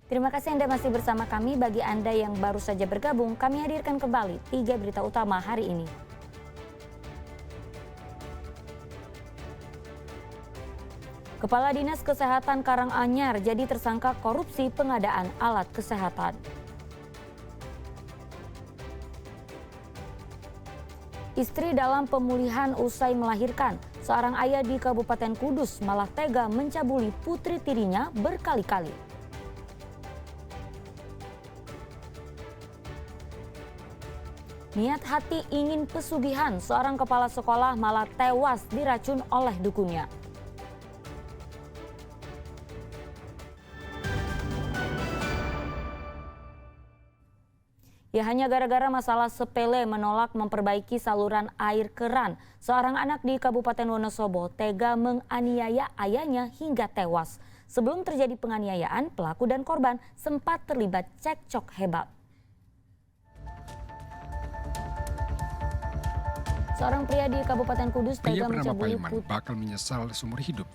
Terima kasih Anda masih bersama kami. Bagi Anda yang baru saja bergabung, kami hadirkan kembali 3 berita utama hari ini. Kepala Dinas Kesehatan Karanganyar jadi tersangka korupsi pengadaan alat kesehatan. Istri dalam pemulihan usai melahirkan. Seorang ayah di Kabupaten Kudus malah tega mencabuli putri tirinya berkali-kali. Niat hati ingin pesugihan, seorang kepala sekolah malah tewas diracun oleh dukunnya. Ya hanya gara-gara masalah sepele menolak memperbaiki saluran air keran, seorang anak di Kabupaten Wonosobo tega menganiaya ayahnya hingga tewas. Sebelum terjadi penganiayaan, pelaku dan korban sempat terlibat cekcok hebat. Seorang pria di Kabupaten Kudus tega mencabuli Paiman bakal menyesal seumur hidup.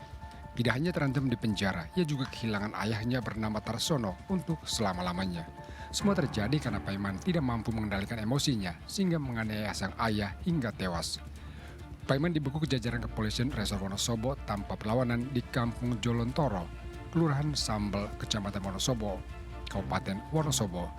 Tidak hanya terancam di penjara, ia juga kehilangan ayahnya bernama Tarsono untuk selama-lamanya. Semua terjadi karena Paiman tidak mampu mengendalikan emosinya sehingga menganiaya sang ayah hingga tewas. Paiman dibekuk jajaran kepolisian Resor Wonosobo tanpa perlawanan di Kampung Jolontoro, Kelurahan Sambel, Kecamatan Wonosobo, Kabupaten Wonosobo.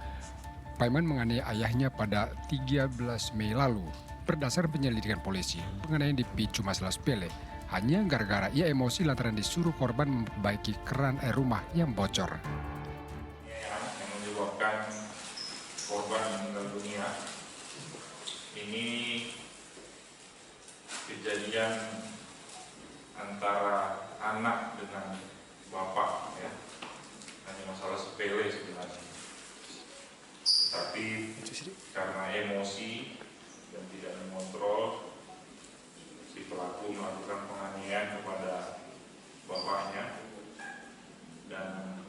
Paiman menganiaya ayahnya pada 13 Mei lalu. Berdasarkan penyelidikan polisi, penganiayaan dipicu masalah sepele. Hanya gara-gara ia emosi lantaran disuruh korban memperbaiki keran air rumah yang bocor. Yang menyebabkan korban meninggal dunia ini kejadian antara anak dengan bapak, ya. Hanya masalah sepele sebenarnya, tapi karena emosi dan tidak mengontrol, si pelaku melakukan penganiayaan kepada bapaknya. Dan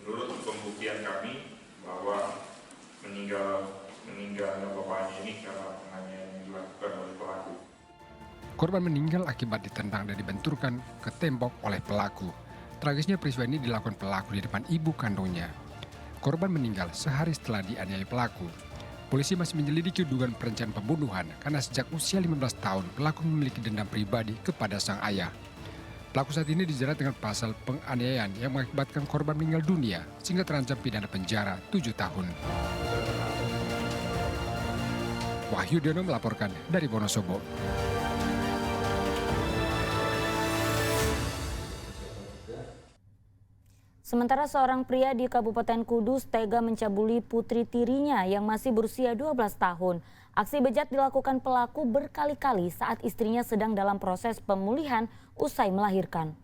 menurut pembuktian kami bahwa meninggalnya bapaknya ini karena penganiayaan yang dilakukan oleh pelaku. Korban meninggal akibat ditendang dan dibenturkan ke tembok oleh pelaku. Tragisnya peristiwa ini dilakukan pelaku di depan ibu kandungnya. Korban meninggal sehari setelah dianiaya pelaku. Polisi masih menyelidiki dugaan perencanaan pembunuhan karena sejak usia 15 tahun pelaku memiliki dendam pribadi kepada sang ayah. Pelaku saat ini dijerat dengan pasal penganiayaan yang mengakibatkan korban meninggal dunia sehingga terancam pidana penjara 7 tahun. Wahyu Dono melaporkan dari Wonosobo. Sementara seorang pria di Kabupaten Kudus tega mencabuli putri tirinya yang masih berusia 12 tahun. Aksi bejat dilakukan pelaku berkali-kali saat istrinya sedang dalam proses pemulihan usai melahirkan.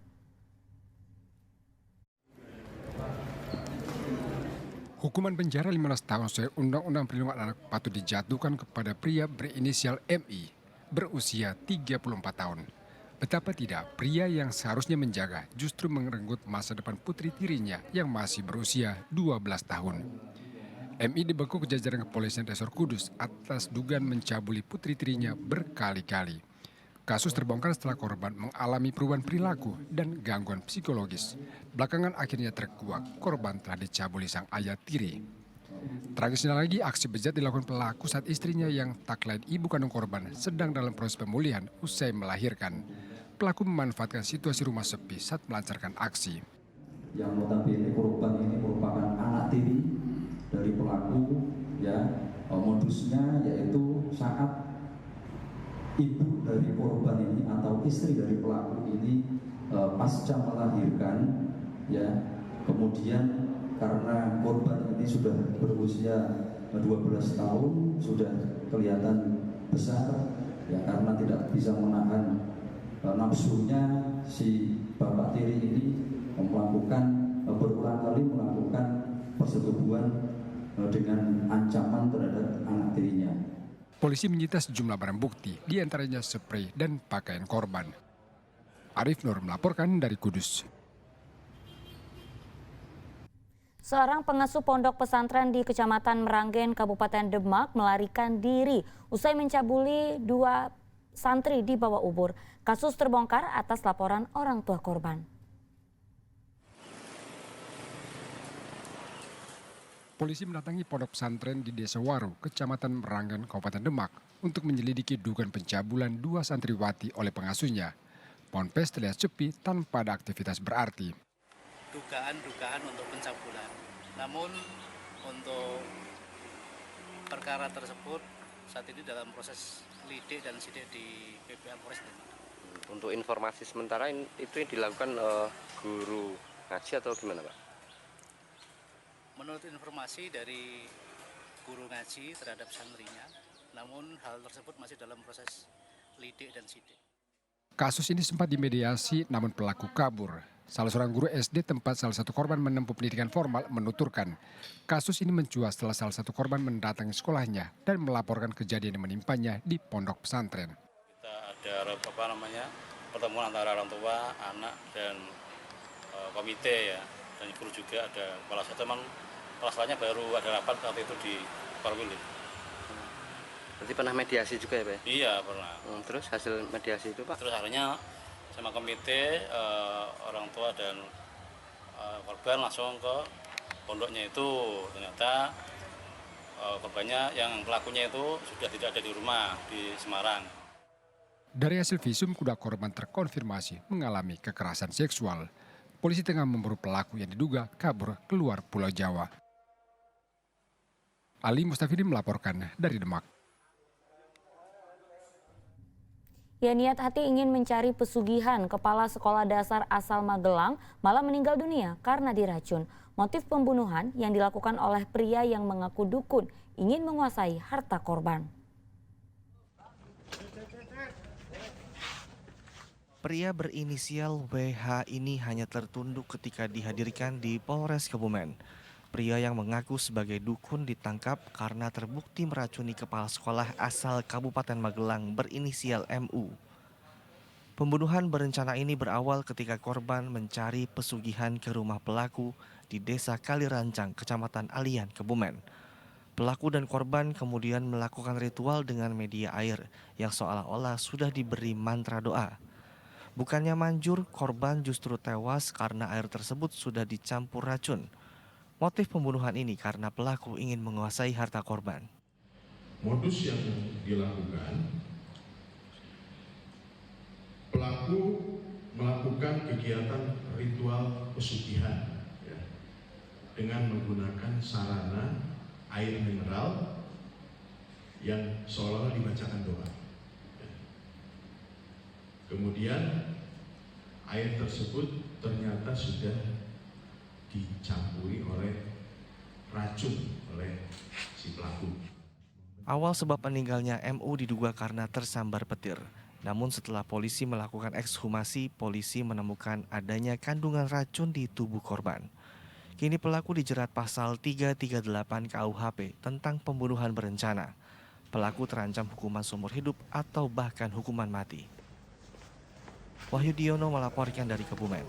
Hukuman penjara 15 tahun sesuai Undang-Undang Perlindungan Anak patut dijatuhkan kepada pria berinisial MI berusia 34 tahun. Betapa tidak, pria yang seharusnya menjaga justru merenggut masa depan putri tirinya yang masih berusia 12 tahun. MI dibekuk jajaran kepolisian Resor Kudus atas dugaan mencabuli putri tirinya berkali-kali. Kasus terbongkar setelah korban mengalami perubahan perilaku dan gangguan psikologis. Belakangan akhirnya terkuak, korban telah dicabuli sang ayah tiri. Tragisnya lagi, aksi bejat dilakukan pelaku saat istrinya yang tak lain ibu kandung korban sedang dalam proses pemulihan usai melahirkan. Pelaku memanfaatkan situasi rumah sepi saat melancarkan aksi. Yang notabene korban ini merupakan anak tiri dari pelaku, ya. Modusnya yaitu saat ibu dari korban ini atau istri dari pelaku ini pasca melahirkan, ya. Kemudian karena korban ini sudah berusia 12 tahun, sudah kelihatan besar, ya, karena tidak bisa menahan nafsunya, si bapak tiri ini berulang kali melakukan persetubuhan dengan ancaman terhadap anak tirinya. Polisi menyita sejumlah barang bukti, diantaranya spray dan pakaian korban. Arif Nur melaporkan dari Kudus. Seorang pengasuh pondok pesantren di Kecamatan Meranggen, Kabupaten Demak melarikan diri usai mencabuli 2 santri di bawah ubur. Kasus terbongkar atas laporan orang tua korban. Polisi mendatangi pondok pesantren di Desa Waru, Kecamatan Meranggan, Kabupaten Demak, untuk menyelidiki dugaan pencabulan 2 santriwati oleh pengasuhnya. Ponpes terlihat sepi tanpa ada aktivitas berarti. Dugaan untuk pencabulan. Namun untuk perkara tersebut saat ini dalam proses lidik dan sidik di PPA Polres Demak. Untuk informasi sementara itu yang dilakukan guru ngaji atau gimana, Pak? Menurut informasi dari guru ngaji terhadap santrinya, namun hal tersebut masih dalam proses lidik dan sidik. Kasus ini sempat dimediasi namun pelaku kabur. Salah seorang guru SD tempat salah satu korban menempuh pendidikan formal menuturkan kasus ini mencuat setelah salah satu korban mendatangi sekolahnya dan melaporkan kejadian yang menimpanya di pondok pesantren. Kita ada pertemuan antara orang tua, anak dan komite ya, dan guru juga ada kepala sekolah. Memang kepala sekolahnya baru ada rapat saat itu di Korwil. Berarti pernah mediasi juga ya, Pak? Iya pernah. Terus hasil mediasi itu, Pak? Terus akhirnya sama komite, orang tua dan korban langsung ke pondoknya itu. Ternyata korbannya yang pelakunya itu sudah tidak ada di rumah di Semarang. Dari hasil visum, kuda korban terkonfirmasi mengalami kekerasan seksual. Polisi tengah memburu pelaku yang diduga kabur keluar Pulau Jawa. Ali Mustafidi melaporkan dari Demak. Ya, niat hati ingin mencari pesugihan, kepala sekolah dasar asal Magelang malah meninggal dunia karena diracun. Motif pembunuhan yang dilakukan oleh pria yang mengaku dukun ingin menguasai harta korban. Pria berinisial WH ini hanya tertunduk ketika dihadirkan di Polres Kebumen. Pria yang mengaku sebagai dukun ditangkap karena terbukti meracuni kepala sekolah asal Kabupaten Magelang berinisial MU. Pembunuhan berencana ini berawal ketika korban mencari pesugihan ke rumah pelaku di Desa Kalirancang, Kecamatan Alian, Kebumen. Pelaku dan korban kemudian melakukan ritual dengan media air yang seolah-olah sudah diberi mantra doa. Bukannya manjur, korban justru tewas karena air tersebut sudah dicampur racun. Motif pembunuhan ini karena pelaku ingin menguasai harta korban. Modus yang dilakukan, pelaku melakukan kegiatan ritual pesugihan ya, dengan menggunakan sarana air mineral yang seolah-olah dibacakan doa. Kemudian air tersebut ternyata sudah dicampuri oleh racun oleh si pelaku. Awal sebab meninggalnya MU diduga karena tersambar petir. Namun setelah polisi melakukan ekshumasi, polisi menemukan adanya kandungan racun di tubuh korban. Kini pelaku dijerat pasal 338 KUHP tentang pembunuhan berencana. Pelaku terancam hukuman seumur hidup atau bahkan hukuman mati. Wahyu Diono melaporkan dari Kebumen.